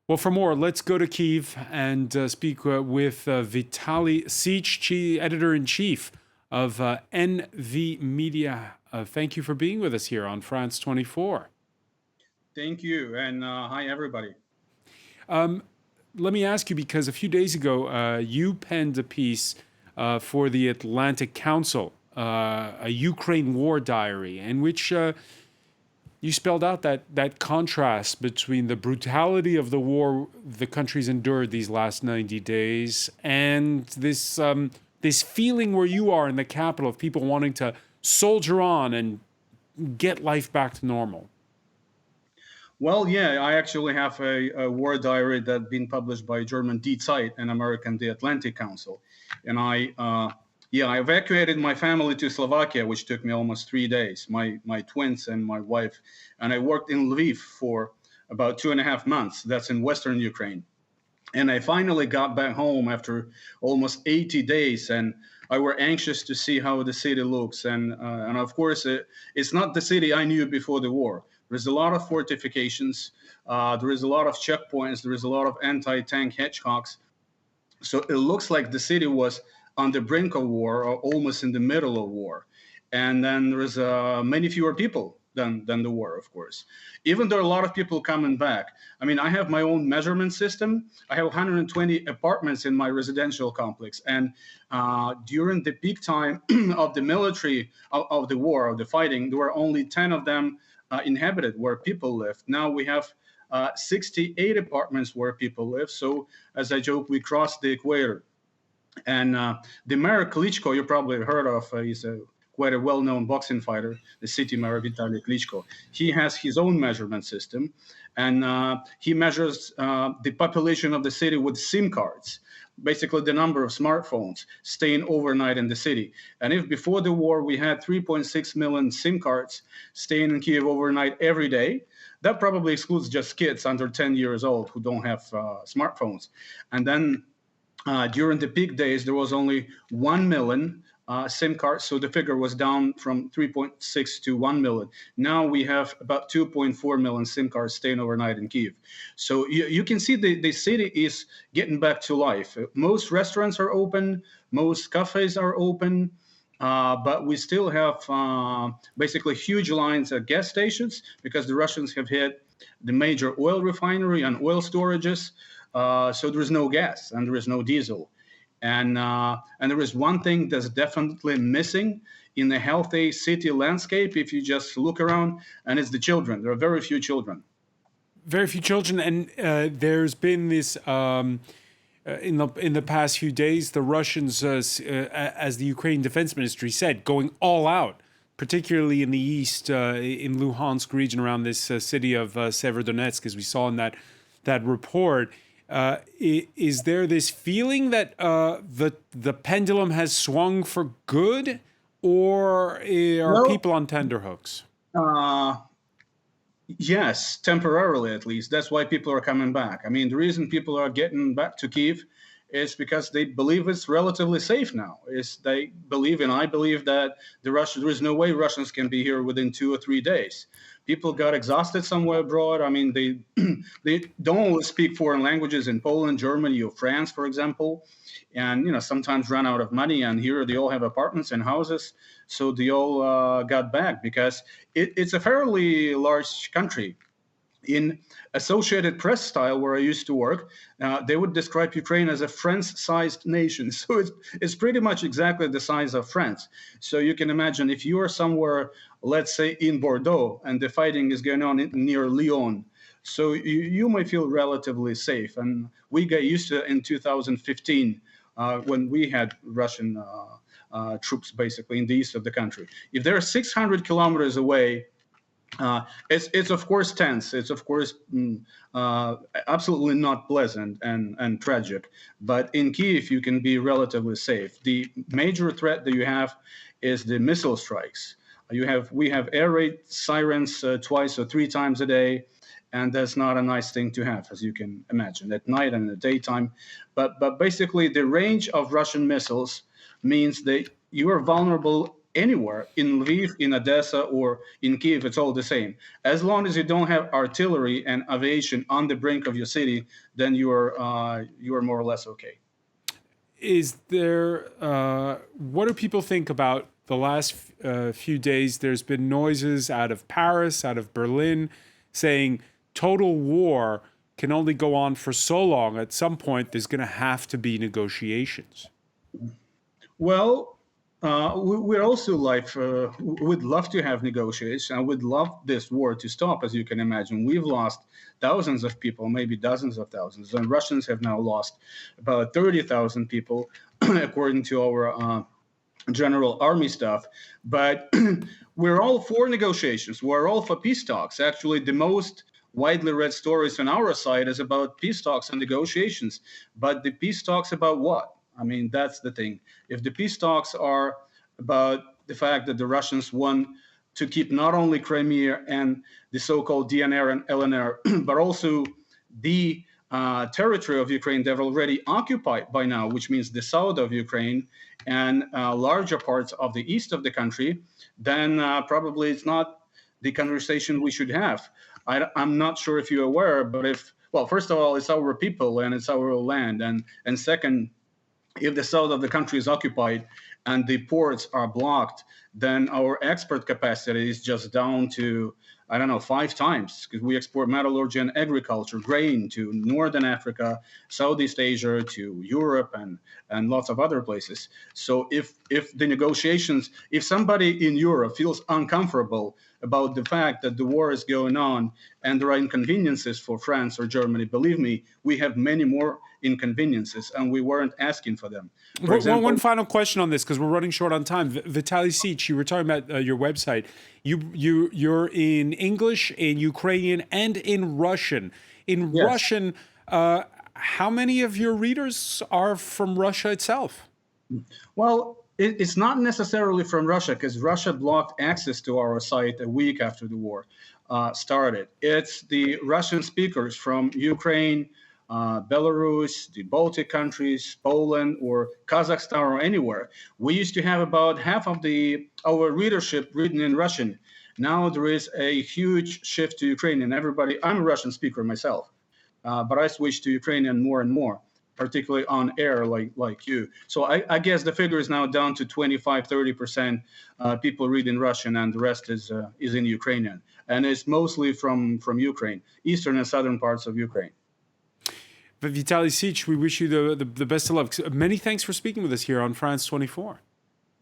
Well, for more, let's go to Kyiv and speak with Vitaly Sych, editor-in-chief of NV Media. Thank you for being with us here on France 24. Thank you, and hi, everybody. Let me ask you, because a few days ago, you penned a piece for the Atlantic Council, a Ukraine war diary, in which you spelled out that contrast between the brutality of the war the country's endured these last 90 days and this feeling where you are in the capital of people wanting to soldier on and get life back to normal. Well, yeah, I actually have a war diary that's been published by German Die Zeit and American The Atlantic Council. And I evacuated my family to Slovakia, which took me almost 3 days, my twins and my wife. And I worked in Lviv for about 2.5 months. That's in Western Ukraine. And I finally got back home after almost 80 days, and I were anxious to see how the city looks. And of course, it's not the city I knew before the war. There's a lot of fortifications. There is a lot of checkpoints. There is a lot of anti-tank hedgehogs. So it looks like the city was on the brink of war or almost in the middle of war. And then there is many fewer people than the war, of course. Even though a lot of people coming back. I mean, I have my own measurement system. I have 120 apartments in my residential complex. And during the peak time of the military, of the war, of the fighting, there were only 10 of them inhabited where people lived. Now we have 68 apartments where people live. So as I joke, we crossed the equator. And the mayor Klitschko, you probably heard of, he's quite a well-known boxing fighter, the city mayor Vitaly Klitschko. He has his own measurement system, and he measures the population of the city with SIM cards, basically the number of smartphones staying overnight in the city. And if before the war we had 3.6 million SIM cards staying in Kyiv overnight every day, that probably excludes just kids under 10 years old who don't have smartphones. And then during the peak days, there was only 1 million SIM cards, so the figure was down from 3.6 to 1 million. Now we have about 2.4 million SIM cards staying overnight in Kyiv. So you can see the city is getting back to life. Most restaurants are open, most cafes are open, but we still have basically huge lines at gas stations because the Russians have hit the major oil refinery and oil storages. So there is no gas and there is no diesel. And there is one thing that's definitely missing in the healthy city landscape if you just look around, and it's the children. There are very few children. Very few children, and there's been this in the past few days, the Russians, as the Ukrainian Defense Ministry said, going all out, particularly in the east, in Luhansk region around this city of Severodonetsk, as we saw in that report. Is there this feeling that the pendulum has swung for good, or are people on tenterhooks? Yes, temporarily at least. That's why people are coming back. I mean, the reason people are getting back to Kyiv is because they believe it's relatively safe now. They believe, and I believe, that there is no way Russians can be here within 2 or 3 days. People got exhausted somewhere abroad. I mean, they don't always speak foreign languages in Poland, Germany, or France, for example, and sometimes run out of money. And here they all have apartments and houses, so they all got back because it's a fairly large country. In Associated Press style, where I used to work, they would describe Ukraine as a France-sized nation. So it's pretty much exactly the size of France. So you can imagine if you are somewhere, let's say in Bordeaux, and the fighting is going on near Lyon, so you might feel relatively safe. And we got used to it in 2015 when we had Russian troops basically in the east of the country. If they're 600 kilometers away, it's of course tense. It's of course absolutely not pleasant and tragic. But in Kyiv, you can be relatively safe. The major threat that you have is the missile strikes. We have air raid sirens 2 or 3 times a day, and that's not a nice thing to have, as you can imagine, at night and in the daytime. But basically, the range of Russian missiles means that you are vulnerable anywhere, in Lviv, in Odesa, or in Kyiv, it's all the same. As long as you don't have artillery and aviation on the brink of your city, then you are more or less okay. Is there, what do people think about the last few days? There's been noises out of Paris, out of Berlin, saying total war can only go on for so long. At some point, there's going to have to be negotiations. Well, we're also like, we'd love to have negotiations, and we'd love this war to stop, as you can imagine. We've lost thousands of people, maybe dozens of thousands, and Russians have now lost about 30,000 people, according to our general army staff. But we're all for negotiations. We're all for peace talks. Actually, the most widely read stories on our side is about peace talks and negotiations. But the peace talks about what? I mean, that's the thing. If the peace talks are about the fact that the Russians want to keep not only Crimea and the so-called DNR and LNR, but also the territory of Ukraine they've already occupied by now, which means the south of Ukraine and larger parts of the east of the country, then probably it's not the conversation we should have. I'm not sure if you're aware, but well, first of all, it's our people and it's our land. And second, if the south of the country is occupied and the ports are blocked, then our export capacity is just down to, 5 times, because we export metallurgy and agriculture, grain to Northern Africa, Southeast Asia, to Europe, and lots of other places. So if the negotiations, if somebody in Europe feels uncomfortable about the fact that the war is going on and there are inconveniences for France or Germany, believe me, we have many more inconveniences, and we weren't asking for them. For example, one final question on this, because we're running short on time. Vitaly Sych, you were talking about your website. You're in English, in Ukrainian, and in Russian. In Yes. Russian, how many of your readers are from Russia itself? Well, it's not necessarily from Russia, because Russia blocked access to our site a week after the war started. It's the Russian speakers from Ukraine, Belarus, the Baltic countries, Poland, or Kazakhstan, or anywhere. We used to have about half of our readership written in Russian. Now there is a huge shift to Ukrainian. I'm a Russian speaker myself, but I switched to Ukrainian more and more, particularly on air like you. So I guess the figure is now down to 25-30% people read in Russian, and the rest is in Ukrainian. And it's mostly from Ukraine, eastern and southern parts of Ukraine. But Vitaly Sych, we wish you the best of luck. Many thanks for speaking with us here on France 24.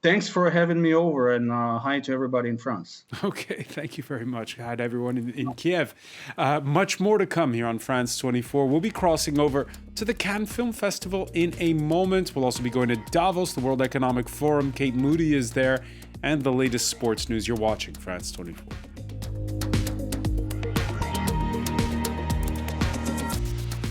Thanks for having me over, and hi to everybody in France. Okay, thank you very much. Hi to everyone in Kyiv. Much more to come here on France 24. We'll be crossing over to the Cannes Film Festival in a moment. We'll also be going to Davos, the World Economic Forum. Kate Moody is there, and the latest sports news. You're watching France 24.